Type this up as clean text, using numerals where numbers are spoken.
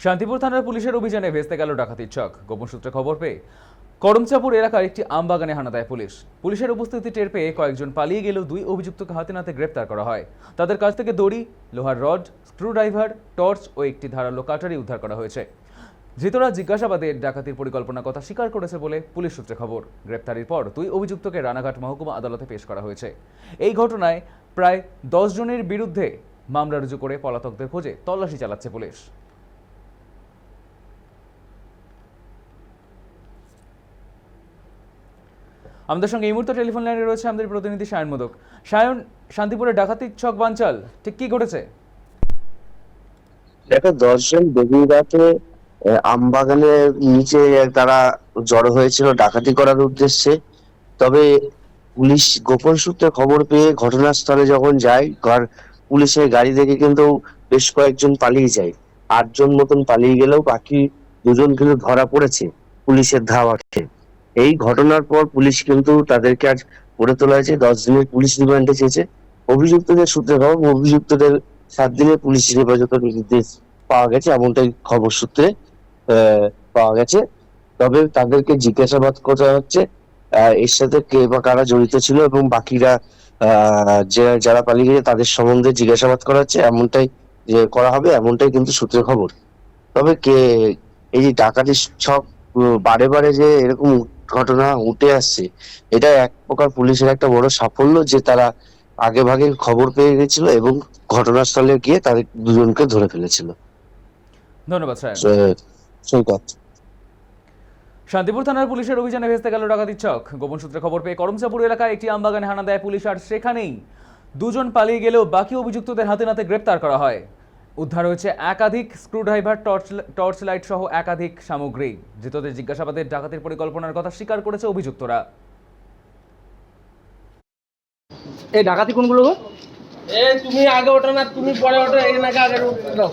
শান্তিপুর থানার পুলিশের অভিযানে ভেস্তে গেল ডাকাতির ছক। গোপন সূত্রে খবর পেয়ে করমচাপুর এলাকার একটি আমবাগানে হানা দেয় পুলিশ। পুলিশের উপস্থিতি টের পেয়ে কয়েকজন পালিয়ে গেলেও দুই অভিযুক্তকে হাতে নাতে গ্রেপ্তার করা হয়। তাদের কাছ থেকে দড়ি, লোহার রড, স্ক্রুড্রাইভার, টর্চ ও একটি ধারালো কাটারি উদ্ধার করা হয়েছে। ধৃতরা জিজ্ঞাসাবাদে ডাকাতির পরিকল্পনার কথা স্বীকার করেছে বলে পুলিশ সূত্রে খবর। গ্রেপ্তারির পর দুই অভিযুক্তকে রানাঘাট মহকুমা আদালতে পেশ করা হয়েছে। এই ঘটনায় প্রায় 10 জনের বিরুদ্ধে মামলা রুজু করে পলাতকদের খোঁজে তল্লাশি চালাচ্ছে পুলিশ। আমাদের সঙ্গে এই মুহূর্তে টেলিফোন লাইনে রয়েছে আমাদের প্রতিনিধি সায়ন মোদক। সায়ন, শান্তিপুরের ডাকাতির ছক বানচাল, ঠিক কি ঘটেছে? দেখো, 10 জন গভীর রাতে আমবাগানের নিচে তারা জড়ো হয়েছিল ডাকাতি করার উদ্দেশ্যে। তবে পুলিশ গোপন সূত্রে খবর পেয়ে ঘটনাস্থলে যখন যায়, পুলিশের গাড়ি থেকে কিন্তু বেশ কয়েকজন পালিয়ে যায়। 8 জন মতন পালিয়ে গেলেও বাকি 2 জন কিন্তু ধরা পড়েছে পুলিশের ধাওয়াতে। এই ঘটনার পর পুলিশ কিন্তু তাদেরকে আজ গড়ে তোলা হয়েছে, 10 দিনের পুলিশ রিমান্ডে চেয়েছে। অভিযুক্তদের সূত্রে খবর, অভিযুক্তদের 7 দিনের পুলিশ হেফাজতের নির্দেশ পাওয়া গেছে, এমনটাই খবর সূত্রে পাওয়া গেছে। তবে তাদেরকে জিজ্ঞাসাবাদ করা হচ্ছে এর সাথে কে বা কারা জড়িত ছিল, এবং বাকিরা যারা পালিয়ে গেছে তাদের সম্বন্ধে জিজ্ঞাসাবাদ করা হচ্ছে, এমনটাই করা হবে, এমনটাই কিন্তু সূত্রে খবর। তবে এই যে ডাকাতির ছক বারে বারে যে এরকম ঘটনা উঠে আসছে, এটা এক প্রকার পুলিশের একটা বড় সাফল্য যে তারা আগে ভাগে খবর পেয়ে গেছিল এবং ঘটনাস্থলে গিয়ে তাদের 2 জনকে ধরে ফেলেছিল। ধন্যবাদ সায়ন। সৈকত। শান্তিপুর থানার পুলিশের অভিযানে ভেস্তে গেল ডাকাতির ছক। গোপন সূত্রে খবর পেয়ে করমচাপুর এলাকায় একটি আমবাগানে হানা দেয় পুলিশ, আর সেখানেই 2 জন পালিয়ে গেলেও বাকি অভিযুক্তদের হাতে নাতে গ্রেপ্তার করা হয়। উদ্ধার হয়েছে একাধিক স্ক্রুড্রাইভার, টর্চ লাইট সহ একাধিক সামগ্রী। ধৃতদের জিজ্ঞাসাবাদে ডাকাতির পরিকল্পনার কথা স্বীকার করেছে অভিযুক্তরা। এই ডাকাতি কোনগুলো গো? তুমি আগে ওঠো না, তুমি পরে ওঠো, এই নাকি আগে ওঠো।